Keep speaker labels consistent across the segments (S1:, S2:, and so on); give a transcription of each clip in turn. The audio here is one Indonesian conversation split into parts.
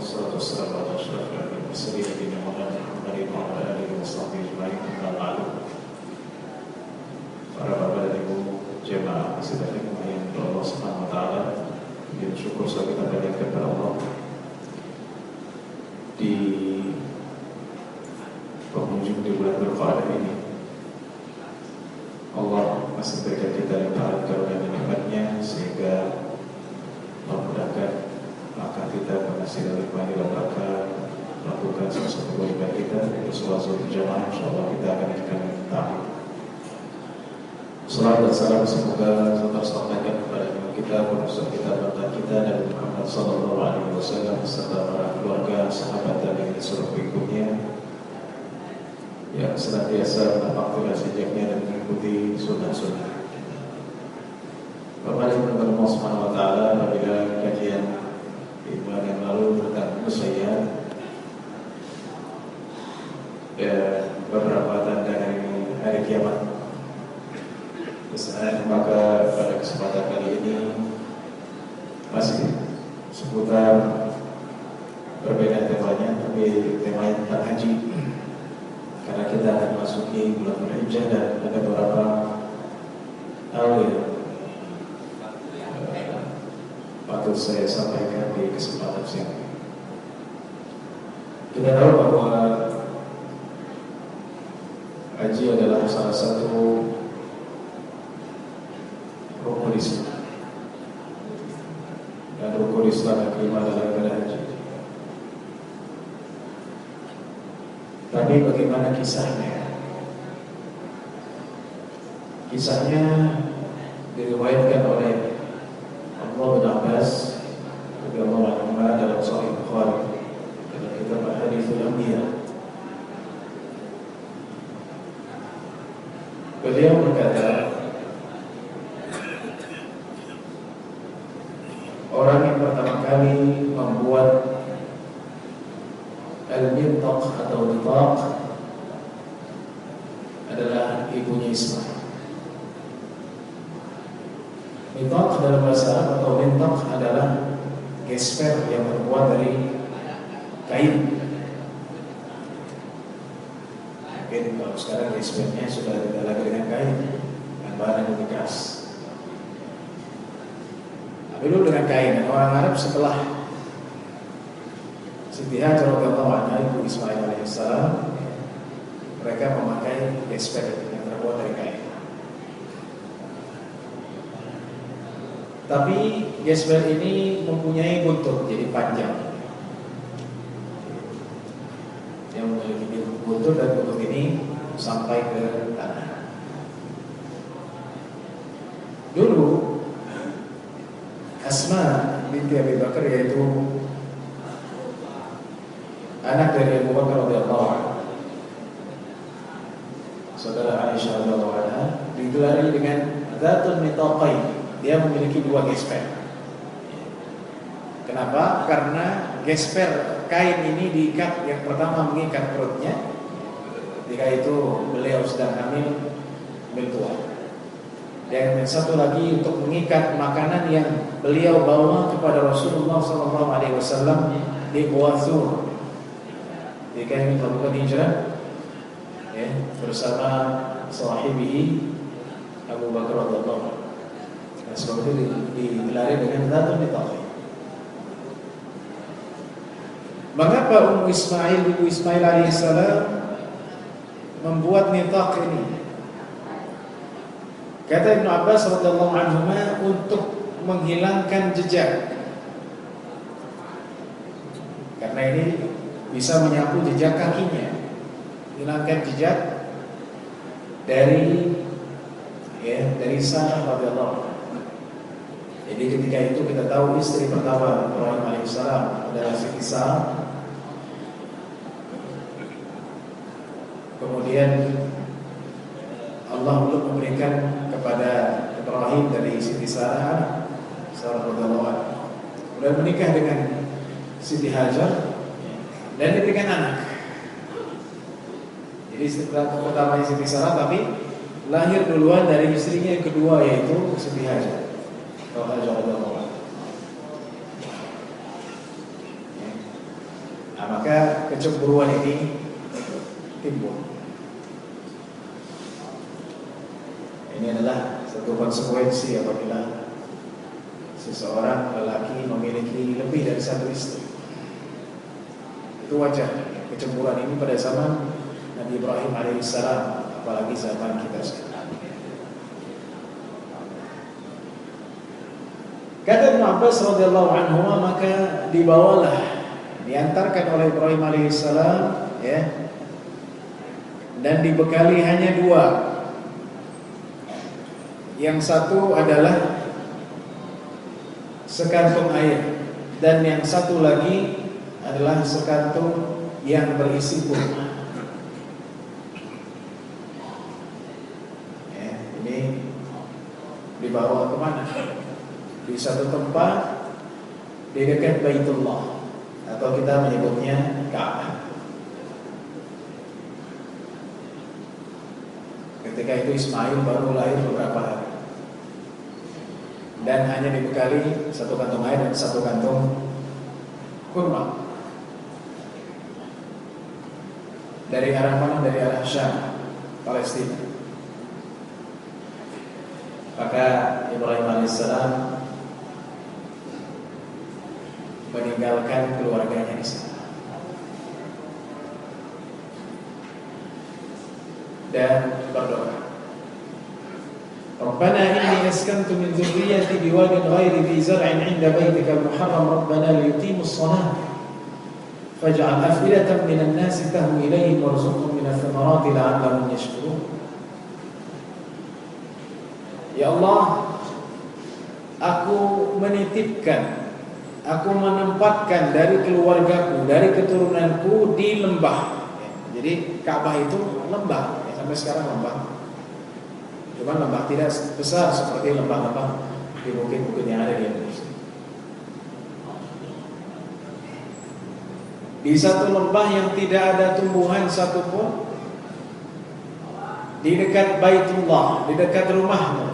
S1: wassalatu wassalamu ala asyrafil mursalin nabiyina Muhammadin wa ala alihi washabbihi ajma'in. Amma ba'du. Para bapak dan ibu jemaah sidang yang Allah Subhanahu wa taala, yang syukur kita panjatkan kepada Allah di penghujung di bulan Dzulqa'dah ini. Allah masih berikan kita limpahan karunia dan nikmatnya sehingga memudahkan maka kita masih dalam limpahan melakukan sesuatu ibadah kita sesuatu jamaah. Insyaallah kita akan tahu. Salam dan salam semoga tersampaikan kepada kita, penulis kita, bapak kita Nabi Muhammad sallallahu alaihi wasallam serta para keluarga, sahabat dan yang disuruh berikutnya yang senantiasa menapaki jejaknya dan mengikuti sunnah-sunnah. Bapak Ibu Allah Subhanahu wa taala, apabila kajian di bulan yang lalu tentang musyawarah beberapa tanda hari kiamat, maka pada kesempatan kali ini masih seputar berbeda temanya, tapi temanya tentang haji. Karena kita akan masuki bulan Dzulhijjah dan ada beberapa hal yang patut saya sampaikan di kesempatan siang ini. Kita tahu bahwa haji adalah salah satu rukun Islam, dan rukun Islam yang kelima adalah ibadah haji. Tapi bagaimana kisahnya? Kisahnya diriwayatkan oleh Abdullah bin Abbas radhiyallahu anhu dalam Sahih Bukhari dalam kitab Haditsul Anbiya. Beliau berkata, orang yang pertama kali membuat al-mintaq atau nitaq adalah ibunya Ismail. Nitaq dalam bahasa Arab atau mintaq adalah gesper yang terbuat dari kain. Mungkin kalau sekarang gespernya sudah tidak lagi dengan kain, dengan bahan yang lebih keras. Dulu dengan kain. Orang Arab setelah Siti Hajar radhiyallahu anha ibu Ismail alaihissalam, mereka memakai gesper yang terbuat dari kain. Tapi gesper ini mempunyai buntut, jadi panjang. Yang memiliki buntut dan buntut ini sampai ke tanah. Dulu Asma binti Abi Bakar, yaitu anak dari Abu Bakar radhiyallahu anhu, saudara Aisyah radhiyallahu anha, digelari dengan Dzatun Nitaqain. Dia memiliki dua gesper. Kenapa? Karena gesper kain ini diikat, yang pertama mengikat perutnya ketika itu beliau sedang hamil tua. Dan yang satu lagi untuk mengikat makanan yang beliau bawa kepada Rasulullah SAW di Gua Zur. Jika ingin melakukan hijrah bersama sahibihi Abu Bakar radhiyallahu anhu. Nah, sebab itu digelari dengan Dzatun Nitaqain. Mengapa Ummu Ismail, ibu Ismail alaihissalam, membuat nitaq ini? Kata Ibnu Abbas radhiyallahu anhu, untuk menghilangkan jejak. Karena ini bisa menyapu jejak kakinya, hilangkan jejak dari Sarah radhiyallahu anha. Jadi ketika itu kita tahu istri pertama Ibrahim alaihissalam adalah Siti Sarah. Kemudian Allah belum memberikan kepada Ibrahim dari Siti Sarah radhiyallahu anha. Kemudian menikah dengan Siti Hajar dan diberikan anak. Jadi setelah pertamanya Siti Sarah, tapi lahir duluan dari istrinya yang kedua, yaitu Siti Hajar atau Hajar radhiyallahu anha. Nah, maka kecemburuan ini timbul. Ini adalah satu konsekuensi apabila seseorang lelaki memiliki lebih dari satu istri. Itu wajar. Kecemburuan ini pada zaman Nabi Ibrahim alaihissalam, apalagi zaman kita sekarang. Kata Ibn Abbas radhiyallahu anhu, maka dibawalah, diantarkan oleh Ibrahim alaihissalam, ya, dan dibekali hanya dua. Yang satu adalah sekantung air, dan yang satu lagi adalah sekantung yang berisi kurma. Ya, ini dibawa kemana? Di satu tempat di dekat Baitullah, atau kita menyebutnya Ka'bah. Ketika itu Ismail baru lahir beberapa hari, dan hanya dibekali satu kantung air dan satu kantung kurma. Dari arah mana? Dari arah Syam, Palestina. Maka Ibrahim alaihissalam meninggalkan keluarganya di sana dan berdoa, Rabbana inni askantu min dzurriyyati biwadin ghairi dhi zar'in 'inda baitikal muharram Rabbana liyuqimus shalah faj'al af'idatan minan nasi tahwi ilayhim warzuqhum minats thamarati la'allahum yashkurun. Ya Allah, aku menitipkan, aku menempatkan dari keluargaku, dari keturunanku di lembah. Jadi Ka'bah itu lembah, ya, sampai sekarang lembah. Cuma lembah tidak besar seperti lembah-lembah di bukit-bukit yang ada di Indonesia. Di satu lembah yang tidak ada tumbuhan satupun, di dekat Baitullah, di dekat rumahmu.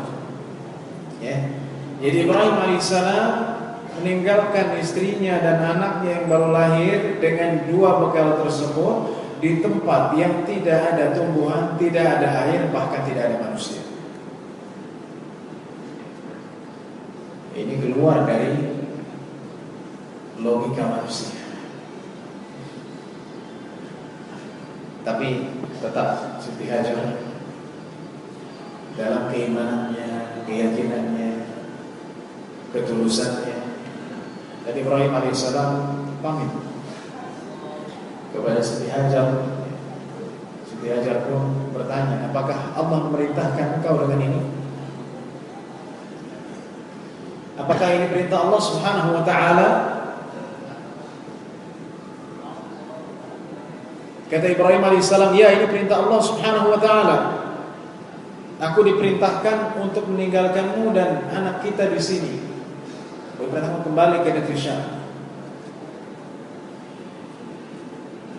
S1: Ya. Jadi Ibrahim alaihissalam meninggalkan istrinya dan anaknya yang baru lahir dengan dua bekal tersebut di tempat yang tidak ada tumbuhan, tidak ada air, bahkan tidak ada manusia. Ini keluar dari logika manusia. Tapi tetap Siti Hajar dalam keimanannya, keyakinannya, ketulusannya, dan Ibrahim alaihissalam pamit kepada Siti Hajar. Siti Hajar pun bertanya, apakah Allah memerintahkan engkau dengan ini? Apakah ini perintah Allah Subhanahu wa ta'ala? Kata Ibrahim alaihissalam, ya, ini perintah Allah Subhanahu wa ta'ala. Aku diperintahkan untuk meninggalkanmu dan anak kita di sini. Diperintahkan kembali ke negeri Syam.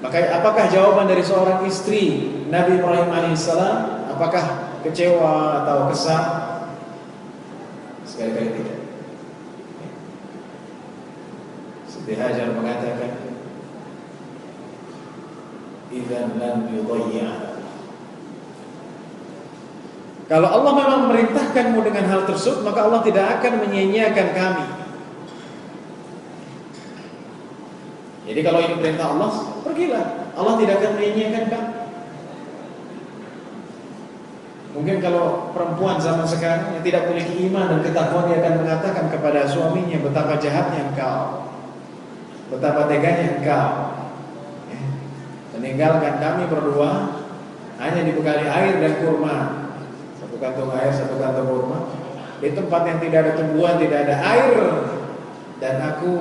S1: Maka apakah jawaban dari seorang istri Nabi Ibrahim alaihissalam? Apakah kecewa atau kesal? Sekali-kali tidak. Siti Hajar mengatakan, idzan lam yudayya. Kalau Allah memang memerintahkanmu dengan hal tersebut, maka Allah tidak akan menyia-nyiakan kami. Jadi kalau ini perintah Allah, pergilah. Allah tidak akan menyia-nyiakan kami. Mungkin kalau perempuan zaman sekarang yang tidak memiliki iman dan ketakwaan, dia akan mengatakan kepada suaminya, betapa jahatnya engkau, betapa teganya engkau, meninggalkan kami berdua hanya dibekali air dan kurma, satu kantung air, satu kantung kurma, di tempat yang tidak ada tumbuhan, tidak ada air, dan aku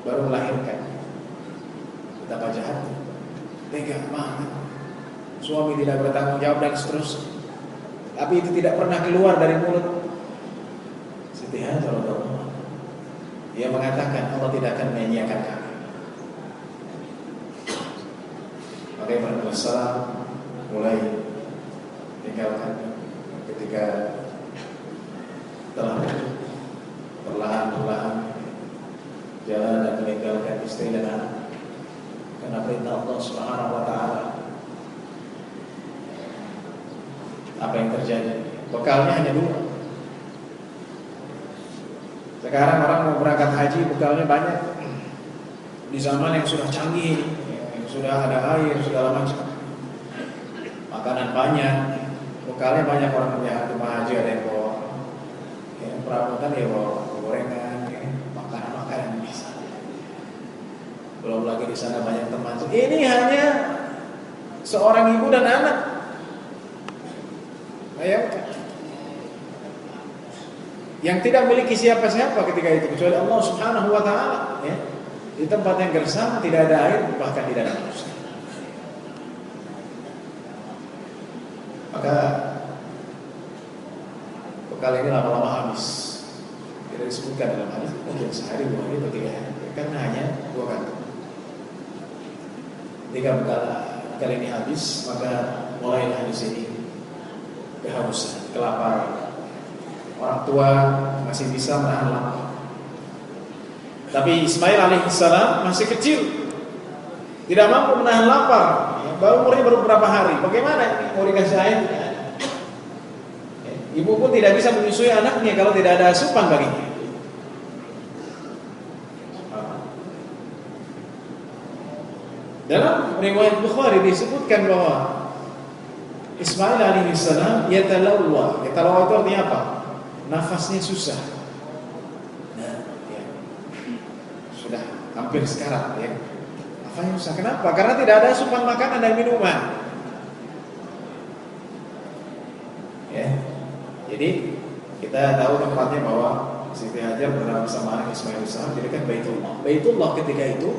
S1: baru melahirkan. Betapa jahatnya, tega banget. Suami tidak bertanggung jawab dan seterusnya. Tapi itu tidak pernah keluar dari mulut Siti Hajar. Dia mengatakan Allah tidak akan menyia-nyiakan kami. Maka Ibrahim alaihissalam mulai tinggalkan ketika telah perlahan-lahan jalan terhadap istri dan anak. Karena perintah Allah Subhanahu wa taala. Apa yang terjadi? Bekalnya hanya 2. Sekarang orang mau berangkat haji bekalnya banyak. Di zaman yang sudah canggih, yang sudah ada air, segala macam. Makanan banyak, bekalnya banyak. Orang punya rumah haji ada yang bawa perabotan, ya bawa gorengan, makanan bisa. Belum lagi di sana banyak teman. Ini hanya seorang ibu dan anak. Bayangkan. Yang tidak memiliki siapa-siapa ketika itu kecuali Allah Subhanahu wa taala, ya. Di tempat yang gersang tidak ada air, bahkan tidak ada manusia. Maka bekal ini lama-lama habis. Tidak disebutkan dalam hadis, mungkin sehari, 2 hari, atau 3 hari, karena hanya 2 kantong. Ketika bekal ini habis, maka mulailah di sini kehausan, kelaparan. Orang tua masih bisa menahan lapar, tapi Ismail alaihissalam masih kecil, tidak mampu menahan lapar. Umurnya baru beberapa hari. Bagaimana mau dikasih air? Ibu pun tidak bisa menyusui anaknya kalau tidak ada asupan baginya. Dalam riwayat Bukhari disebutkan bahwa Ismail alaihissalam yatalawwa. Yatalawwa itu artinya apa? Nafasnya susah. Nah, ya. Sudah hampir sekarat, ya. Nafasnya susah. Kenapa? Karena tidak ada asupan makanan dan minuman. Ya. Jadi kita tahu tempatnya bahwa Siti Hajar berada bersama anak Ismail alaihissalam di dekat Baitullah. Baitullah ketika itu,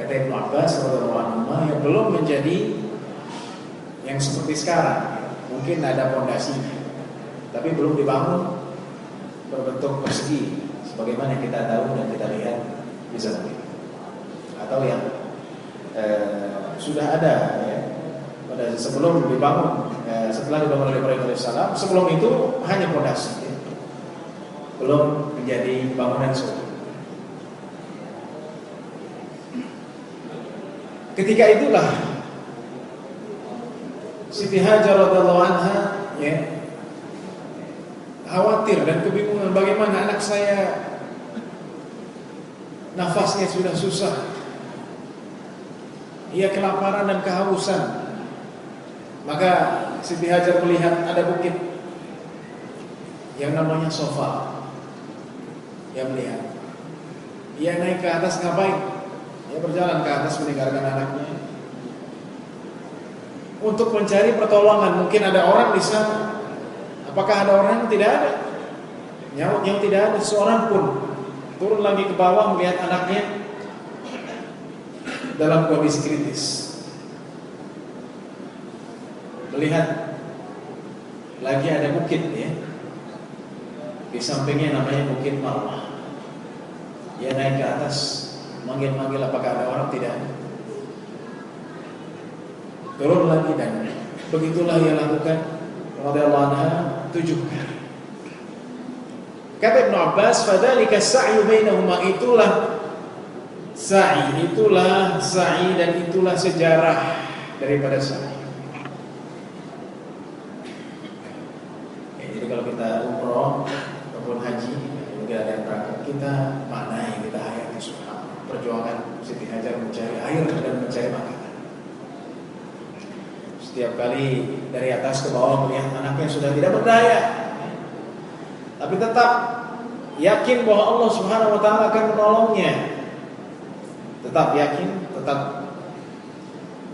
S1: kata Ibnu Abbas radhiyallahu anhu, yang belum menjadi yang seperti sekarang. Mungkin ada pondasinya, tapi belum dibangun berbentuk persegi sebagaimana kita tahu dan kita lihat di zaman ini. Atau yang sudah ada, ya, pada sebelum dibangun, setelah dibangun oleh Ibrahim alaihissalam, sebelum itu hanya pondasi, ya, belum menjadi bangunan surga. Ketika itulah Siti Hajar radhiyallahu anha, ya, khawatir dan kebingungan, bagaimana anak saya nafasnya sudah susah, ia kelaparan dan kehausan. Maka Siti Hajar melihat ada bukit yang namanya Sofa. Ia melihat, ia naik ke atas, ngapain? Ia berjalan ke atas meninggalkan anaknya untuk mencari pertolongan. Mungkin ada orang di sana. Apakah ada orang? Tidak ada. Nyawa tidak ada seorang pun. Turun lagi ke bawah melihat anaknya dalam kondisi kritis. Melihat lagi ada bukit, ya. Di sampingnya namanya Bukit Marwah. Dia naik ke atas, manggil-manggil apakah ada orang, tidak ada. Turun lagi dan begitulah ia lakukan radhiyallahu anha 7 kali. Kata Ibnu Abbas, fadzalika sa'yu bainahuma, itulah sa'i dan itulah sejarah daripada sa'i. Ya, jadi kalau kita umroh ataupun haji, juga ada yang berangkat, kita maknai, kita hayati subhanallah perjuangan Siti Hajar mencari air dan mencari makanan. Setiap kali dari atas ke bawah melihat anaknya sudah tidak berdaya, tapi tetap yakin bahwa Allah Subhanahu wa taala akan menolongnya. Tetap yakin, tetap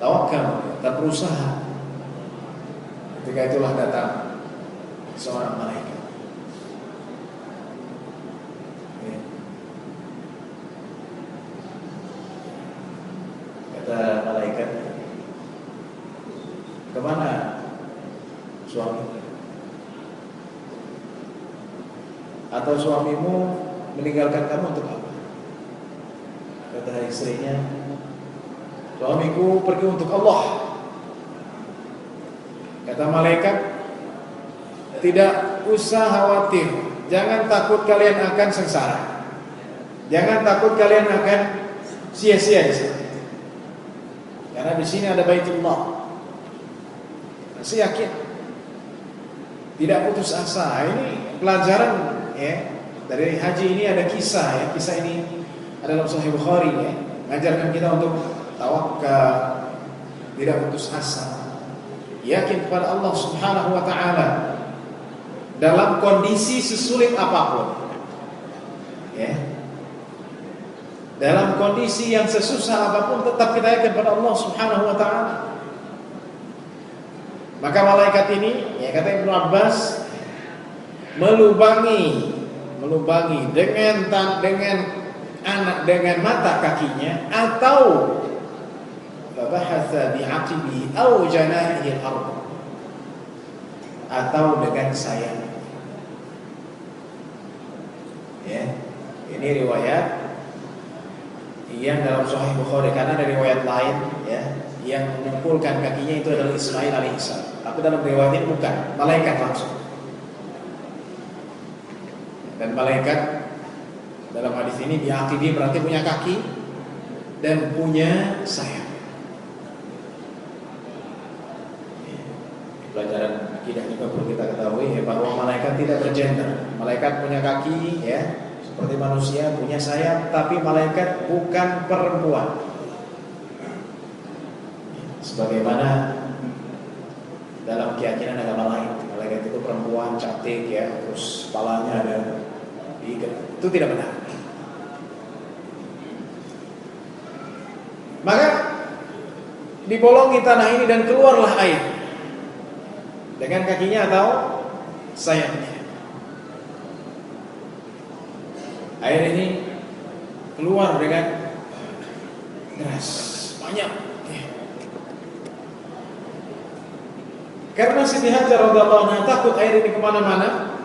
S1: tawakal, tetap berusaha. Ketika itulah datang seorang malaikat. Kata malaikat, kemana suami? Atau suamimu meninggalkan kamu untuk apa? Kata istrinya, suamiku pergi untuk Allah. Kata malaikat, tidak usah khawatir, jangan takut kalian akan sengsara. Jangan takut kalian akan sia-sia di sini. Karena di sini ada Baitullah. Masih yakin. Tidak putus asa. Ini pelajaran ya. Dari haji ini ada kisah ya. Kisah ini ada dalam Sahih Bukhari ya. Mengajarkan kita untuk tawakal, tidak putus asa. Yakin kepada Allah Subhanahu wa taala dalam kondisi sesulit apapun. Ya. Dalam kondisi yang sesusah apapun tetap kita yakin kepada Allah Subhanahu wa taala. Maka malaikat ini, ya kata Ibnu Abbas, melubangi dengan mata kakinya atau fabahatha bi'aqibi aw janahihi al-ardh, atau dengan sayap. Ya, ini riwayat yang dalam Sahih Bukhari, karena ada riwayat lain ya yang menyimpulkan kakinya itu adalah Ismail alaihissalam. Tapi dalam riwayat ini bukan, malaikat langsung. Dan malaikat dalam hadis ini bi'aqibi berarti punya kaki dan punya sayap. Pelajaran akidah juga perlu kita ketahui ya, bahwa malaikat tidak bergender. Malaikat punya kaki ya seperti manusia, punya sayap, tapi malaikat bukan perempuan. Sebagaimana dalam keyakinan agama lain, malaikat itu perempuan cantik ya, terus kepalanya ada diikat. Itu tidak benar. Maka dibolongi tanah ini dan keluarlah air dengan kakinya atau sayapnya. Air ini keluar dengan deras, banyak. Karena Siti Hajar radhiyallahu anha takut air ini kemana-mana,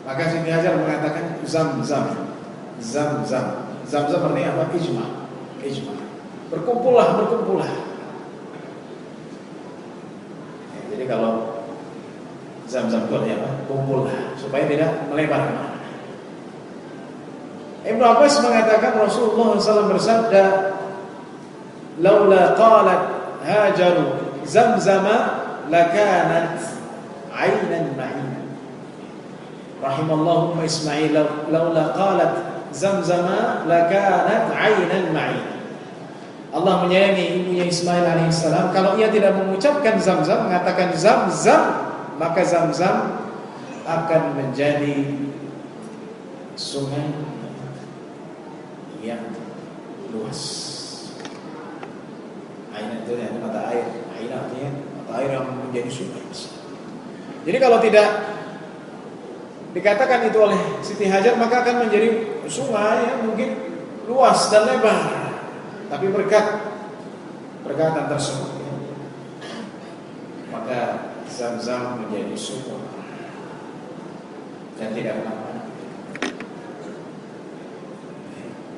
S1: maka Siti Hajar mengatakan Zam-zam. Zam-zam artinya apa? Ijma. Berkumpullah. Jadi kalau Zam-zam itu artinya apa? Kumpullah, supaya tidak melebar. Ibnu Abbas mengatakan Rasulullah SAW bersabda, "Laula qalat Hajar Zamzama lakanat 'ainan ma'ina." Rahimallahu Ismail laula qalat Zamzama lakanat 'ainan ma'ina. Allah menyayangi ibunya Ismail alaihissalam. Kalau ia tidak mengucapkan Zamzam, mengatakan Zamzam, maka Zamzam akan menjadi sungai yang luas. Air itu yang mata air. Air artinya mata air yang menjadi sungai. Jadi kalau tidak dikatakan itu oleh Siti Hajar, maka akan menjadi sungai yang mungkin luas dan lebar. Tapi berkatan tersebut, maka Zam-zam menjadi sumur dan tidak apa-apa.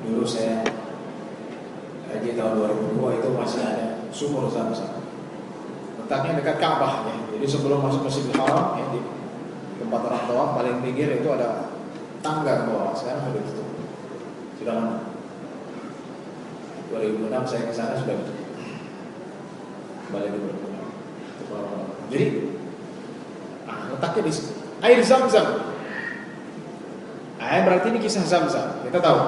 S1: Dulu saya haji tahun 2002 itu masih ada sumur Zam-zam. Letaknya dekat Ka'bah ya. Jadi sebelum masuk Masjidil Haram ya, di tempat orang tawaf paling pinggir itu ada tangga ke bawah. Sekarang sudah ditutup. Sudah lama. 2006 saya ke sana sudah ditutup. Kembali dulu. Jadi letaknya di situ. Air Zam-zam. Berarti ini kisah Zam-zam. Kita tahu.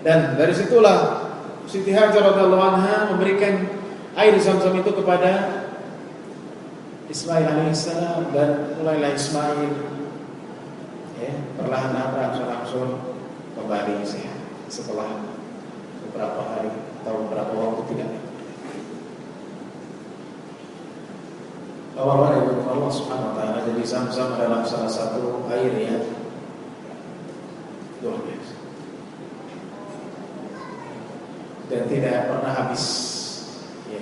S1: Dan dari situlah Siti Hajar radhiyallahu anha memberikan air Zam-zam itu kepada Ismail alaihissalam, dan mulailah Ismail ya, perlahan-lahan berangsur-angsur kembali sehat setelah beberapa hari atau beberapa waktu tidak. Awal dari Allah Subhanahu wa taala, jadi Zam-zam adalah salah satu air yang luar biasa dan tidak pernah habis ya,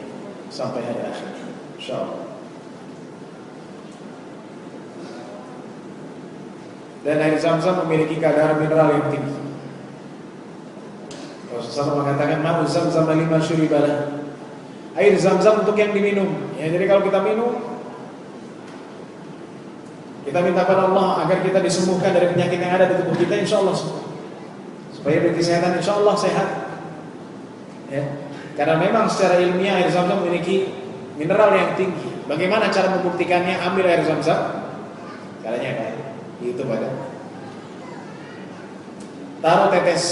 S1: sampai hari akhir insyaallah. Dan air Zam-zam memiliki kadar mineral yang tinggi. Rasulullah mengatakan ma'u Zam-zam lima syuribalah. Air Zam-zam untuk yang diminum ya, jadi kalau kita minum, kita Kita minta pada Allah agar kita disembuhkan dari penyakit yang ada di tubuh kita, insya Allah sembuh. Supaya diberi kesehatan, insya Allah sehat. Ya. Karena memang secara ilmiah air Zam-Zam memiliki mineral yang tinggi. Bagaimana cara membuktikannya? Ambil air Zam-Zam, caranya kayak YouTube ada. Taruh tetes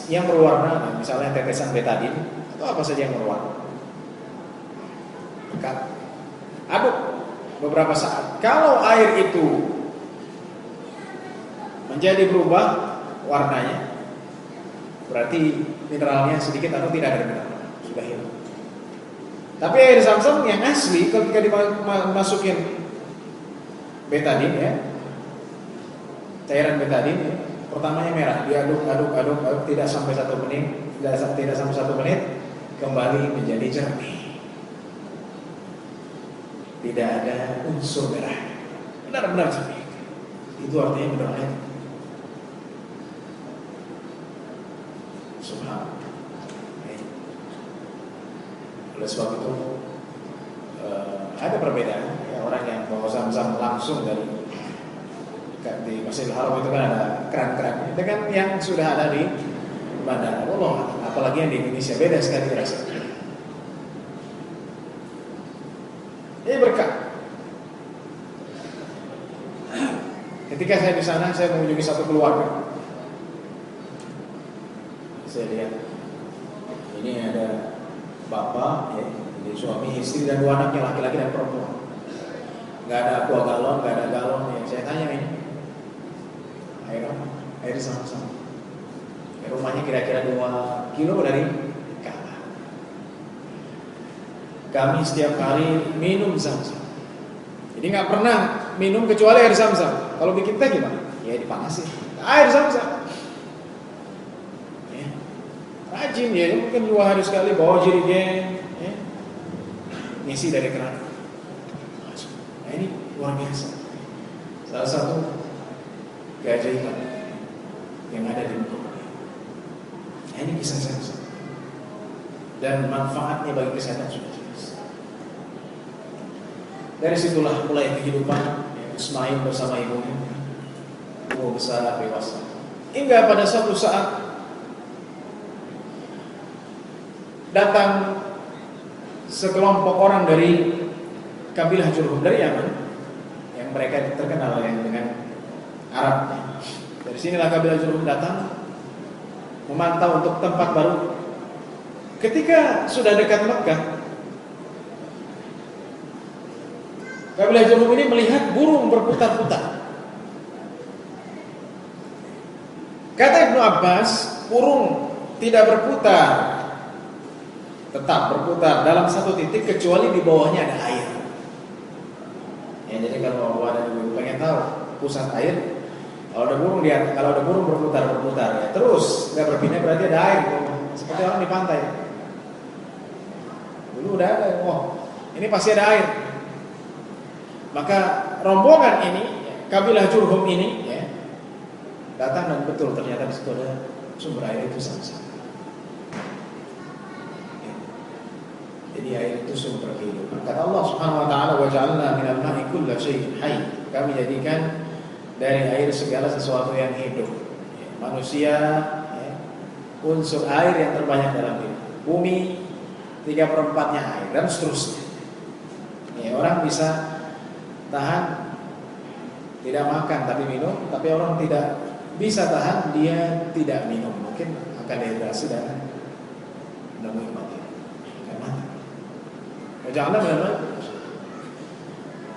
S1: yang berwarna, misalnya tetesan betadin atau apa saja yang berwarna. Aduk beberapa saat. Kalau air itu menjadi berubah warnanya, berarti mineralnya sedikit atau tidak ada mineral, sudah hilang. Tapi air Zam-Zam yang asli ketika dimasukin betadin ya, cairan betadin ya, pertamanya merah, diaduk, tidak sampai 1 menit, tidak sampai 1 menit, kembali menjadi jernih. Tidak ada unsur merah, benar-benar jernih. Itu artinya mineralnya. Subhanallah. Oleh sebab itu ada perbedaan ya, orang yang bawa Zam-Zam langsung dari di Masjidil Haram itu kan ada keran-keran dengan yang sudah ada di bandara. Allah, apalagi yang di Indonesia beda sekali rasanya. Ini berkah. Ketika saya di sana, saya mengunjungi satu keluarga. Saya lihat ini ada bapak, ya, jadi suami, istri dan 2 anaknya, laki-laki dan perempuan. Gak ada aqua galon, gak ada galon. Yang saya tanya ini air apa? Air Zam-Zam. Ya, rumahnya kira-kira 2 kilo dari Ka'bah. Kami setiap hari minum Zam-Zam. Jadi gak pernah minum kecuali air Zam-Zam. Kalau bikin teh gimana? Ya dipanasin. Air Zam-Zam. Ya. Rajin ya, mungkin 2 hari sekali bawa jerigen, ya. Ngisi dari keran. Nah ini luar biasa. Salah satu keajaiban yang ada di muka bumi. Nah ini kisah Zam-Zam. Dan manfaatnya bagi kesehatan sudah jelas. Dari situlah mulai kehidupan Ismail bersama ibunya, tumbuh besar dewasa. Hingga pada suatu saat datang sekelompok orang dari kabilah Jurhum dari Yaman, yang mereka terkenal yang dengan Arabnya. Dari sinilah kabilah Jurhum datang memantau untuk tempat baru. Ketika sudah dekat Mekah, kabilah Jurhum ini melihat burung berputar-putar. Kata Ibnu Abbas, burung tidak berputar, tetap berputar dalam satu titik kecuali di bawahnya ada air. Ya, jadi kalau ada ibu pengen tahu pusat air, kalau ada burung berputar ya, terus nggak berpindah berarti ada air. Seperti orang di pantai. Dulu udah ada, ini pasti ada air. Maka rombongan ini, kabilah Jurhum ini, ya, datang dan betul ternyata di situ ada sumber air itu Zam-Zam. Ya. Jadi air itu sumber kehidupan. Kata Allah Subhanahu Wa Taala, wa ja'alna minal ma'i kulla syai'in hayy. Kami jadikan dari air segala sesuatu yang hidup. Ya, manusia, ya, unsur air yang terbanyak dalam hidup. Bumi 3/4-nya air dan seterusnya. Ya, orang bisa tahan tidak makan tapi minum, tapi orang tidak bisa tahan dia tidak minum, mungkin akan dehidrasi dan menemui mati. Janganlah benar.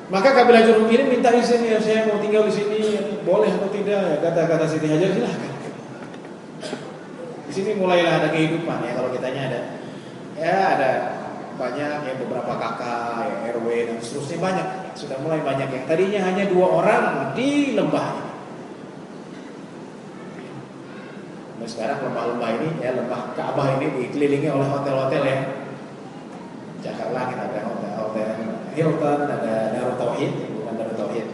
S1: Maka kabilah Jurhum ini minta izin, ya saya mau tinggal di sini, boleh atau tidak? Ya, kata Siti Hajar silahkan. Di sini mulailah ada kehidupan ya, kalau kitanya ada banyak ya, beberapa kakak ya, RW dan seterusnya banyak. Sudah mulai banyak yang tadinya hanya 2 orang di lembah ini. Nah, sekarang lembah-lembah ini ya, lembah Ka'bah ini dikelilingi oleh hotel-hotel ya. Jakarta Langit ada hotel Hilton, ada Darut Tauhid, bukan Darut Tauhid.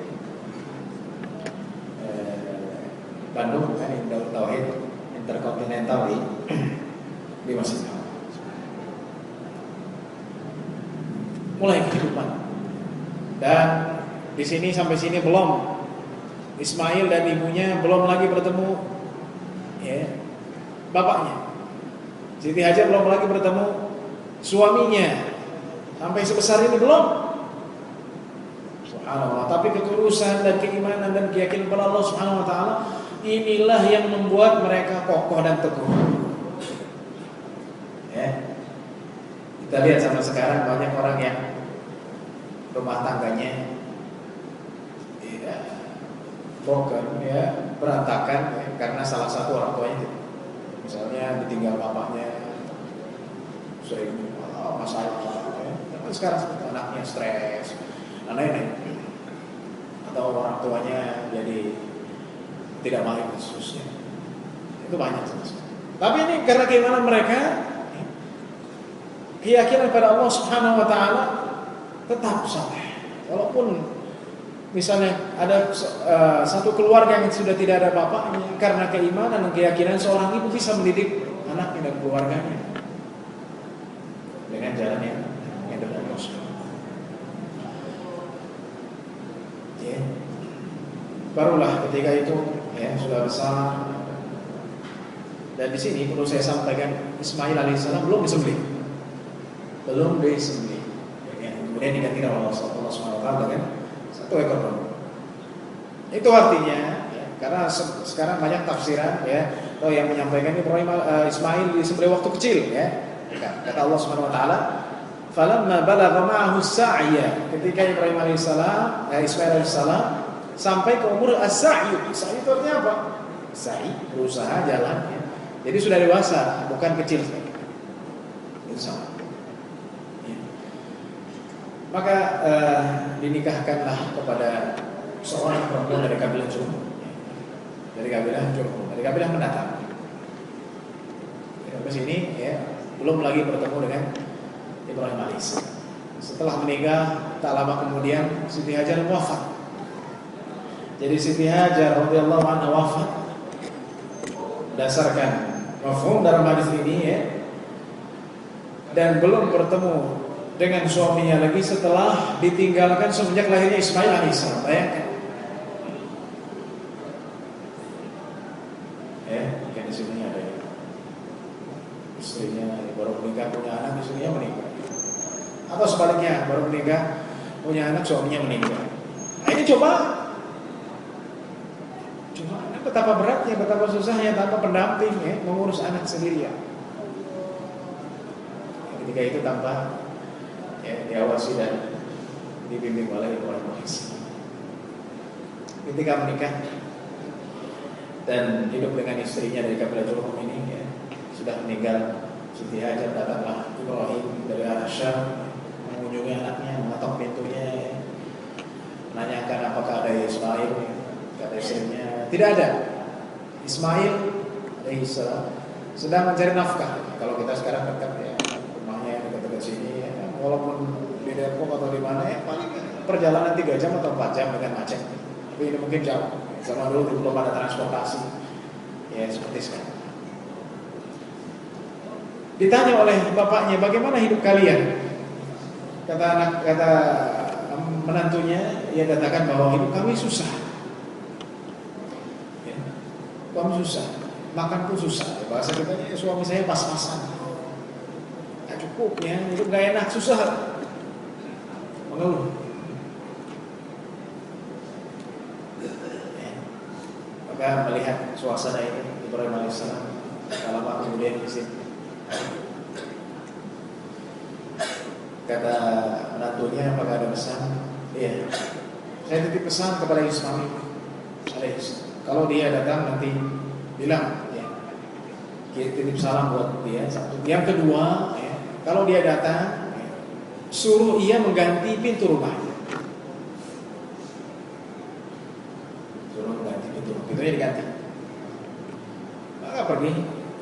S1: Bandung kan ini Darut Tauhid Intercontinental di Masjid Haram. Mulai kehidupan. Dan di sini sampai sini belum Ismail dan ibunya belum lagi bertemu ya, bapaknya. Siti Hajar belum lagi bertemu suaminya. Sampai sebesar ini belum. Subhanallah. Tapi ketulusan dan keimanan dan keyakinan kepada Allah Subhanahu wa taala, inilah yang membuat mereka kokoh dan teguh. Ya. Kita lihat sampai sekarang banyak orang yang rumah tangganya broken, ya, berantakan ya, karena salah satu orang tuanya gitu. Misalnya ditinggal bapaknya, sering masalah ya. Tapi sekarang anaknya stres, aneh-aneh, atau orang tuanya jadi tidak baik khususnya. Itu banyak sebenarnya. Tapi ini karena keimanan mereka, keyakinan pada Allah Subhanahu wa taala tetap saleh. Walaupun misalnya ada satu keluarga yang sudah tidak ada bapaknya, karena keimanan dan keyakinan seorang ibu bisa mendidik anaknya dan keluarganya dengan jalan yang benar. Ya. Barulah ketika itu ya sudah besar. Dan di sini perlu saya sampaikan, Ismail alaihissalam belum disembelih. Ya, kemudian diganti oleh Allah SWT dengan satu ekor domba. Itu artinya ya, karena sekarang banyak tafsiran ya, atau yang menyampaikan Ibrahim Ismail disembelih waktu kecil ya. Kata Allah Subhanahu wa taala, "Falamma balagha ma'ahu as-sa'ya." Ketika Ibrahim alaihissalam, Ismail alaihissalam sampai ke umur as-sa'yu. As-sa'yu itu artinya apa? Sa'i, berusaha jalan ya. Jadi sudah dewasa, bukan kecil. Itu sama. Ya. Maka dinikahkanlah kepada seorang perempuan dari kabilah Jurhum. Dari kabilah mendatang. Sampai sini ya, belum lagi bertemu dengan Ibrahim alaihissalam. Setelah menikah, tak lama kemudian Siti Hajar wafat. Jadi Siti Hajar radhiyallahu anha wafat berdasarkan mafhum dalam hadis ini ya, dan belum bertemu dengan suaminya lagi setelah ditinggalkan semenjak lahirnya Ismail alaihissalam. Bayangkan. Mungkin di sini ada istrinya baru menikah punya anak, istrinya menikah. Atau sebaliknya, baru menikah punya anak, suaminya meninggal. Nah, ini coba betapa beratnya, betapa susahnya tanpa pendamping ya, mengurus anak sendirian. Ketika itu tanpa ya, diawasi dan dibimbing oleh Ibrahim alaihissalam. Ketika menikah dan hidup dengan istrinya dari kabilah Jurhum ini ya, sudah meninggal, Siti Hajar datanglah Ibrahim dari arah Syam mengunjungi anaknya, mengetok pintunya ya, menanyakan apakah ada Ismail ya. Kata istrinya tidak ada. Ismail alaihissalam sedang mencari nafkah. Kalau kita sekarang dekat ya, rumahnya dekat-dekat sini ya, walaupun di Depok atau di mana ya, paling perjalanan 3 jam atau 4 jam dengan macet. Tapi ini mungkin jauh. Sama dulu belum ada transportasi ya seperti sekarang. Ditanya oleh bapaknya, bagaimana hidup kalian? Kata menantunya, ia katakan bahwa hidup kami susah. Ya, kami susah, makan pun susah. Bahasa kita ini suami saya pas-pasan. Gak cukup ya, hidup gak enak, susah. Mengeluh. Maka melihat suasana ini, Ibrahim alaihissalam lama kemudian di sini. Kata menantunya, apakah ada pesan? Iya, saya titip pesan kepada Ismail alaihissalam. Kalau dia datang nanti bilang, ya, titip salam buat dia. Satu. Yang kedua, ya, kalau dia datang, ya, suruh ia mengganti pintu rumahnya. Suruh mengganti pintunya diganti. Maka pergi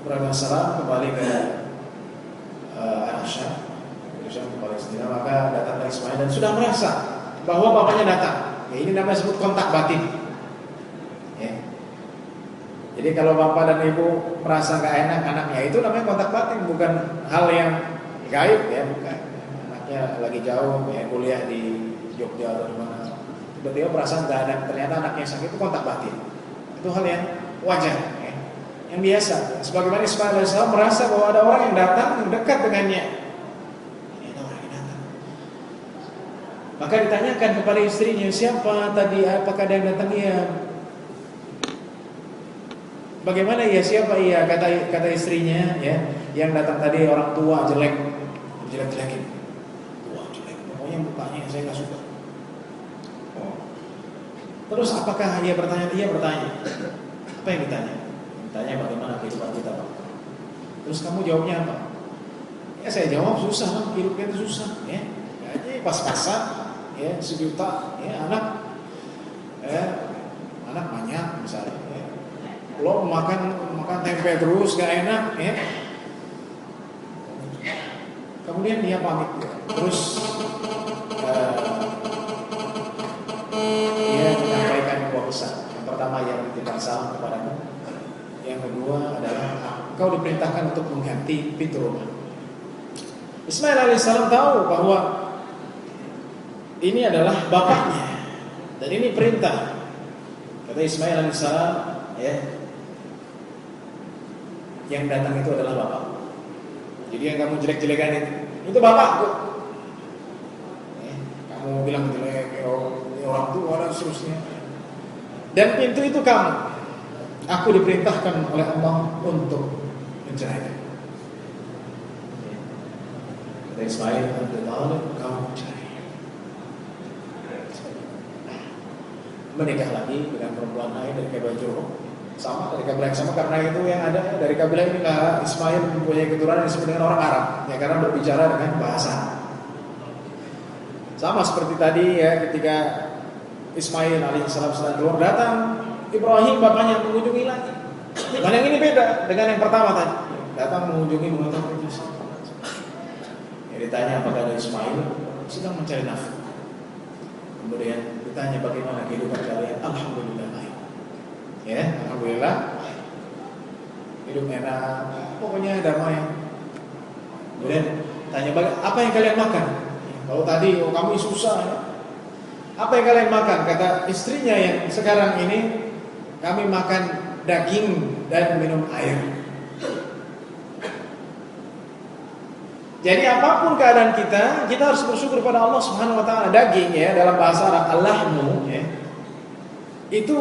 S1: Ibrahim alaihissalam kembali ke Syam. Ke Palestina, maka datang Ismail dan sudah merasa bahwa bapaknya datang. Ya, ini namanya sebut kontak batin. Ya. Jadi kalau bapak dan ibu merasa gak enak anaknya, itu namanya kontak batin, bukan hal yang gaib ya, bukan. Anaknya lagi jauh, ya, kuliah di Jogja atau di mana, tiba-tiba perasaan nggak ada, ternyata anaknya sakit, itu kontak batin. Itu hal yang wajar, ya, yang biasa. Sebagaimana Ismail alaihissalam merasa bahwa ada orang yang datang mendekat dengannya. Ada orang yang datang. Maka ditanyakan kepada istrinya, siapa tadi? Apakah ada yang datang? Iya. Bagaimana ya, siapa? Iya, kata istrinya, ya, yang datang tadi orang tua jelek-jelekin. Tua jelek, pokoknya mukanya saya nggak suka. Terus apakah ia bertanya? Ia bertanya. Apa yang ditanya? Ditanya bagaimana kehidupan kita, Pak. Terus kamu jawabnya apa? Ya saya jawab susah, Pak. Hidupnya itu susah, ya. Gaji pas-pasan, ya, 1 juta, ya, anak banyak misalnya, ya. Lo makan tempe terus gak enak, ya. Kemudian dia pamit, terus dia menyampaikan 2 pesan. Yang pertama, yang titipkan salam kepadamu. Yang kedua adalah kau diperintahkan untuk mengganti pintu rumah. Ismail alaihissalam tahu bahwa ini adalah bapaknya dan ini perintah. Kata Ismail alaihissalam, ya, yang datang itu adalah bapak. Jadi yang kamu jelek-jelekan itu bapakku. Kamu bilang jelek, orang tua dan seterusnya. Dan pintu itu kamu. Aku diperintahkan oleh Allah untuk menceraikan. Kata Ismail, kamu cerai. Menikah lagi dengan perempuan lain dari kabilah Jurhum. Sama dari kabilah yang sama, karena itu yang ada dari kabilah inilah Ismail mempunyai keturunan yang disebut dengan orang Arab, ya, karena berbicara dengan bahasa. Sama seperti tadi, ya, ketika Ismail alaihissalam sedang keluar, datang Ibrahim bapaknya mengunjungi lagi. Dan yang ini beda dengan yang pertama tadi, datang mengunjungi mengatakan itu. Ya, ditanya apakah ada Ismail, sedang mencari nafkah. Kemudian ditanya bagaimana kehidupan kalian, alhamdulillah baik. Ya, alhamdulillah hidup enak, pokoknya damai. Kemudian tanya apa yang kalian makan? Kalau tadi kami susah, ya. Apa yang kalian makan? Kata istrinya yang sekarang ini, kami makan daging dan minum air. Jadi apapun keadaan kita harus bersyukur pada Allah Subhanahu wa taala. Daging, ya, dalam bahasa Arab al-lahmu, ya, itu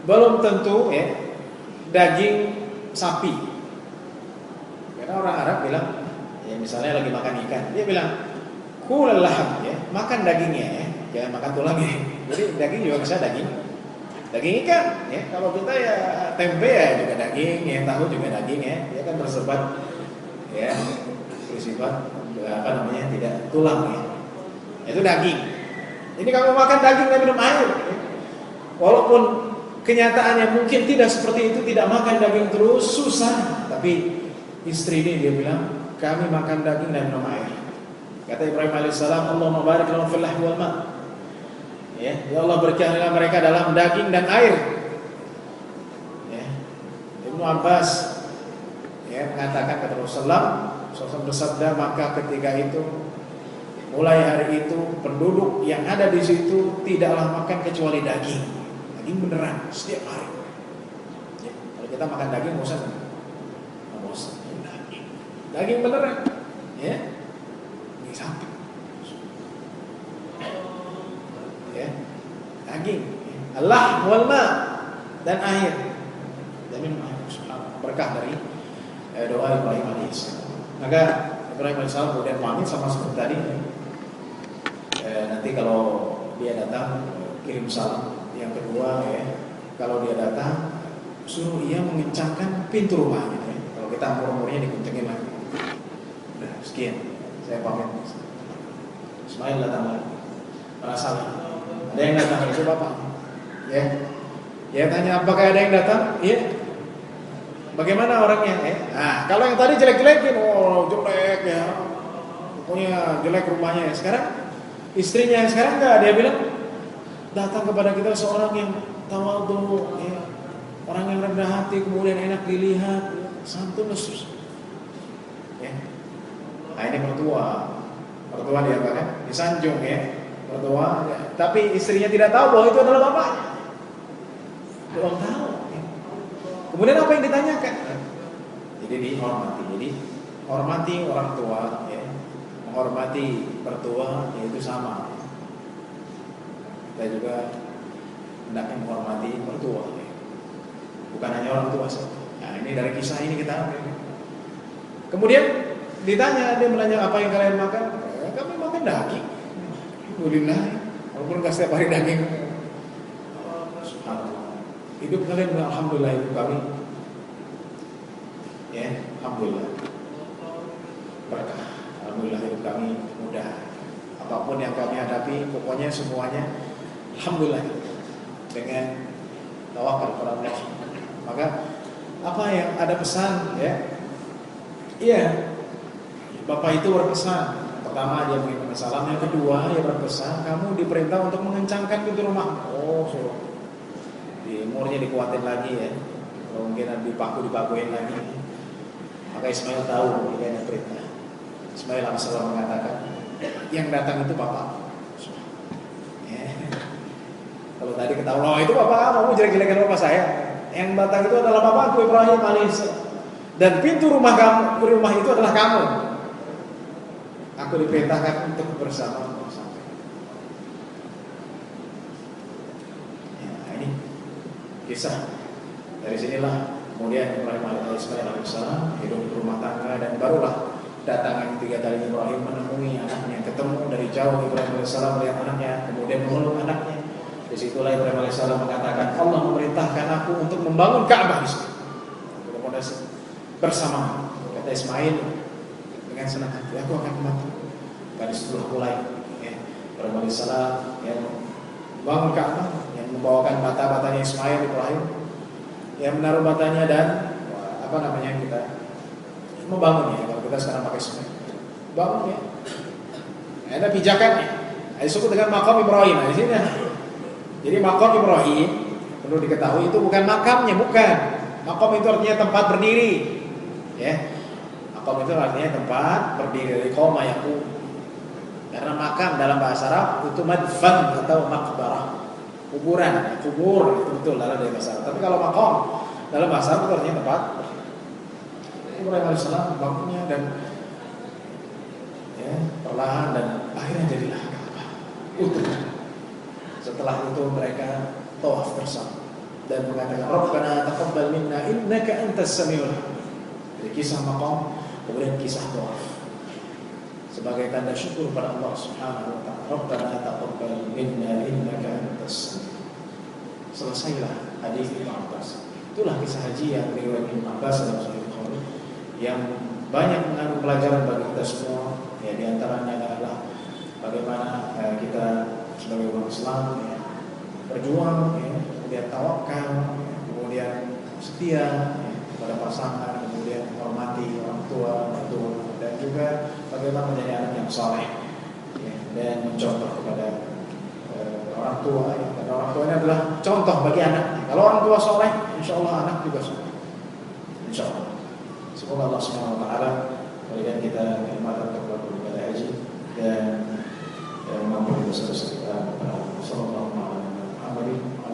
S1: belum tentu, ya, daging sapi. Karena orang Arab bilang, ya, misalnya lagi makan ikan, dia bilang kulal laham, ya, makan dagingnya, ya, jangan makan tulangnya. Jadi daging juga bisa daging ikan, ya. Kalau kita ya tempe ya juga daging, ya, tahu juga daging, ya. Dia kan bersifat, ya, bersifat apa namanya, tidak tulang, ya. Itu daging. Ini kamu makan daging dan minum air, ya. Walaupun kenyataannya mungkin tidak seperti itu, tidak makan daging terus susah, tapi istri ini dia bilang kami makan daging dan minum air. Kata Ibrahim alaihissalam, Allahumma barik lahum fil lahmi wal ma'. Ya Allah, berkahilah mereka dalam daging dan air. Ya. Ibnu Abbas, ya, mengatakan kata Rasulullah bersabda, maka ketika itu mulai hari itu penduduk yang ada di situ tidaklah makan kecuali daging beneran setiap hari. Ya, kalau kita makan daging bosan, daging beneran, ya, ini sapi, ya, daging, Allah wal ma, dan air, dan minum air. Berkah dari doa Ibrahim alaihissalam. Maka Ibrahim alaihissalam kemudian pamit sama seperti tadi. Nanti kalau dia datang kirim salam. Yang kedua, ya, kalau dia datang suruh ia mengencangkan pintu rumahnya, ya. Kalau kita umurnya dikencengin lagi. Udah, sekian, saya pamit. Ismail datang lagi, merasa ada yang datang, itu bapak, ya. Ya, tanya apakah ada yang datang, ya. Bagaimana orangnya, ya. Nah, kalau yang tadi jelek-jelekin, oh jelek, ya, pokoknya jelek rumahnya, ya. Sekarang istrinya yang sekarang enggak, dia bilang datang kepada kita seorang yang tawadhu, ya, orang yang rendah hati, kemudian enak dilihat, ya, santun, ya. Nah, ini mertua dia kan disanjung, ya, mertua, ya. Tapi istrinya tidak tahu bahwa itu adalah bapaknya. Belum tahu. Ya. Kemudian apa yang ditanyakan? Jadi dihormati. Jadi hormati orang tua, ya. Menghormati mertua, yaitu sama. Kita juga hendaknya menghormati mertua, ya. Bukan hanya orang tua saja. Nah, ini dari kisah ini kita ambil. Kemudian ditanya, dia menanya apa yang kalian makan? Kami makan daging. Alhamdulillah. Walaupun nggak setiap hari daging. Subhanallah. Hidup kalian alhamdulillah, hidup kami. Ya, alhamdulillah. Berkah. Alhamdulillah hidup kami mudah. Apapun yang kami hadapi, pokoknya semuanya alhamdulillah. Dengan tawakal kepada Allah. Maka apa yang ada pesan, ya? Iya. Bapak itu berpesan. Pertama dia mengirimkan salam, yang kedua dia berpesan kamu diperintah untuk mengencangkan pintu rumah. Oh, so. Di umurnya dikuatin lagi, ya. Kemungkinan dipakuin lagi. Maka Ismail tahu ini ada perintah. Ismail langsung mengatakan, yang datang itu bapak. Ya. Kalau tadi ketahuan, oh itu bapak kamu jelek-jelekan bapak saya. Yang datang itu adalah bapakku Ibrahim alaihissalam. Dan pintu rumah itu adalah kamu. Aku diperintahkan untuk bersama. Ya, ini kisah. Dari sinilah kemudian Ibrahim alaihissalam hidup berumah tangga, dan barulah datang yang ketiga kali Ibrahim menemui anaknya, ketemu dari jauh Ibrahim alaihissalam melihat anaknya, kemudian memeluk anaknya. Disitulah Ibrahim alaihissalam mengatakan, Allah memerintahkan aku untuk membangun Ka'bah di sini. Bersama, kata Ismail dengan senang hati, aku akan membantu. Dari situlah mulai, ya, Ibrahim alaihissalam yang membangun Ka'bah, yang membawakan bata-batanya Ismail Ibrahim, yang menaruh batanya dan apa namanya kita membangun, ya. Kalau kita sekarang pakai semen, bangun, ya. Ada pijakannya. Disebut dengan makam Ibrahim. Di sini. Jadi makam Ibrahim perlu diketahui itu bukan makamnya, bukan. Makam itu artinya tempat berdiri. Ya, makam itu artinya tempat berdiri, dari koma yaku. Karena makam dalam bahasa Arab itu madfan atau makbarah, kuburan, kubur itu betul dalam bahasa Arab. Tapi kalau makam dalam bahasa Arab itu artinya tempat. Ibrahim alaihissalam bangunnya dan ya, perlahan dan akhirnya jadilah Ka'bah utuh. Setelah itu mereka tawaf bersama dan mengatakan Rabbana taqabbal minna innaka antas samiul alim. Jadi kisah maqam, kemudian kisah tawaf sebagai tanda syukur pada Allah Subhanahu wa taala. Rabbana taqabbal minna innaka antas samiul. Selesailah hadis Ibnu Abbas. Itulah kisah haji yang diriwayatkan Ibnu Abbas dalam Sahih Bukhari yang banyak mengandung pelajaran bagi kita semua. Ya, di antaranya adalah bagaimana kita sebagai umat Islam, ya, berjuang, ya, kemudian tawakal, ya, kemudian setia, ya, kepada pasangan, kemudian menghormati orang tua, mertua, dan juga bagaimana menjadi anak yang saleh, ya, dan mencontoh kepada orang tua, ya. Dan orang tua ini adalah contoh bagi anak. Kalau orang tua saleh, insya Allah anak juga saleh. Insya Allah. Semoga Allah Subhanahu wa taala berikan kita kenikmatan kepada haji dan mengampuni dosa-dosa kita. Sallallahu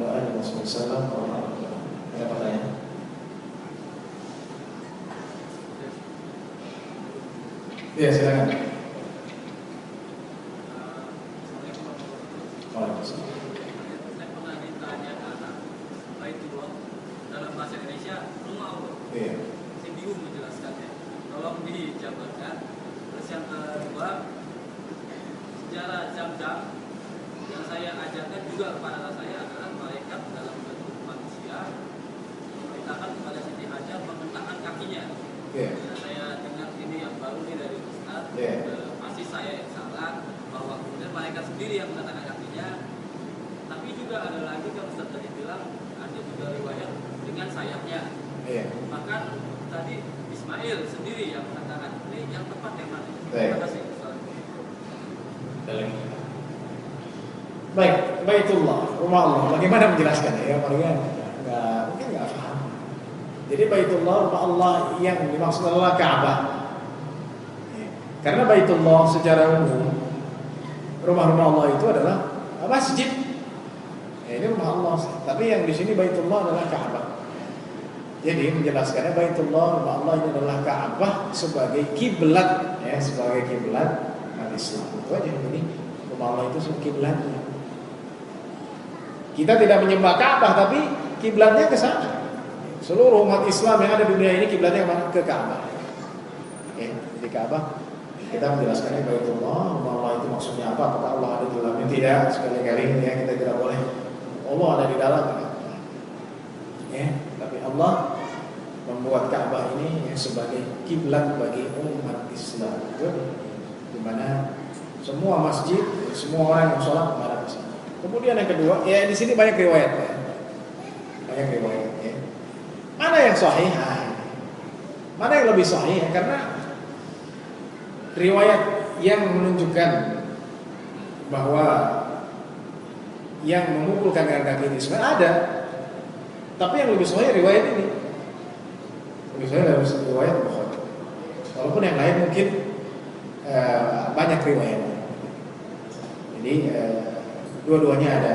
S1: alaihi wasallam. Ada pertanyaan? Ya, silakan. Waalaikumsalam.
S2: Saya pernah ditanya anak Baitullah dalam bahasa Indonesia rumah Allah.
S1: Iya.
S2: Saya bingung menjelaskannya. Tolong dijabarkan. Terus yang kedua, sejarah Zam-Zam yang saya ajarkan juga kepada saya adalah malaikat dalam bentuk manusia memerintahkan kepada Siti Hajar menghentakkan kakinya.
S1: Iya.
S2: Dan saya dengar ini yang baru nih dari Ustaz. Masih saya yang salah bahwa kemudian malaikat sendiri yang menghentakkan kakinya. Tapi juga ada lagi yang Ustaz tadi bilang ada juga riwayat dengan sayapnya.
S1: Iya.
S2: Bahkan tadi Ismail sendiri yang mengatakan ini yang tepat yang mana?
S1: Baik.
S2: Terima kasih.
S1: Baik, Baitullah, rumah Allah. Bagaimana menjelaskannya? Ya, mungkin nggak paham. Jadi Baitullah, rumah Allah yang dimaksud adalah Ka'bah. Ya. Karena Baitullah secara umum rumah-rumah Allah itu adalah masjid. Ya, ini rumah Allah. Tapi yang di sini Baitullah adalah Ka'bah. Jadi menjelaskannya Baitullah, rumah Allah ini adalah Ka'bah sebagai kiblat, ya, sebagai kiblat umat Islam. Itu aja. Jadi rumah Allah itu sebagai kiblatnya. Kita tidak menyembah Ka'bah, tapi kiblatnya ke sana. Seluruh umat Islam yang ada di dunia ini kiblatnya kemana? Ke Ka'bah. Ya, di Ka'bah kita menjelaskannya Baitullah, rumah Allah itu maksudnya apa? Apakah Allah ada di dalamnya? Tidak. Sekali-kali ya kita tidak boleh Allah ada di dalam. Ya, tapi Allah membuat Ka'bah ini ya, sebagai kiblat bagi umat Islam. Itu di mana semua masjid, semua orang yang sholat menghadap ke sana. Kemudian yang kedua, ya di sini banyak riwayat, ya. Banyak riwayat. Ya. Mana yang sahih? Mana yang lebih sahih? Karena riwayat yang menunjukkan bahwa yang memukulkan dengan kaki ini sebenarnya ada, tapi yang lebih sahih riwayat ini. Lebih sahih dari riwayat Bukhari. Walaupun yang lain mungkin banyak riwayatnya. Jadi dua-duanya ada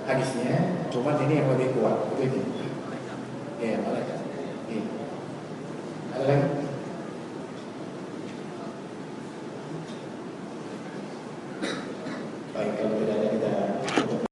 S1: hadisnya, cuma ini yang lebih kuat. Itu. Ya, malaikat. Ada lagi?